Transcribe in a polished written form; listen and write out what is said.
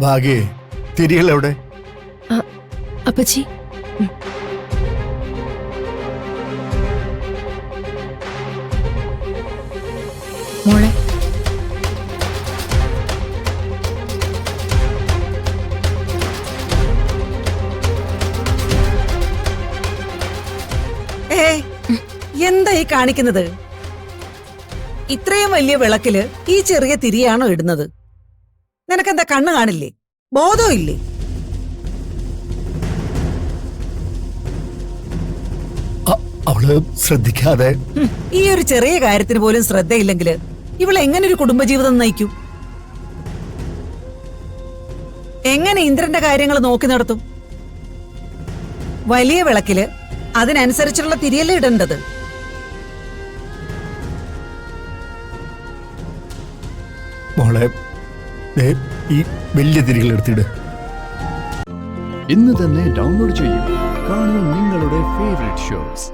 ഭാഗ്യേ, തിരികളെവിടെ? അപ്പച്ചി, മോളെ എന്താ ഈ കാണിക്കുന്നത്? ഇത്രയും വലിയ വിളക്കില് ഈ ചെറിയ തിരിയാണോ ഇടുന്നത്? നിനക്കെന്താ കണ്ണ് കാണില്ലേ? ബോധമില്ലേ? അവള് ശ്രദ്ധിക്കാതെ. ഈ ഒരു ചെറിയ കാര്യത്തിന് പോലും ശ്രദ്ധയില്ലെങ്കില് ഇവൾ എങ്ങനെ ഒരു കുടുംബജീവിതം നയിക്കും? എങ്ങനെ ഇന്ദ്രന്റെ കാര്യങ്ങൾ നോക്കി നടത്തും? വലിയ വിളക്കില് അതിനനുസരിച്ചുള്ള തിരിയല്ലേ ഇടേണ്ടത്. മോളെ, ഈ വലിയ തിരികൾ എടുത്തിട്. ഇന്ന് തന്നെ ഡൗൺലോഡ് ചെയ്യൂ. കാണൂ നിങ്ങളുടെ ഫേവറേറ്റ് ഷോസ്.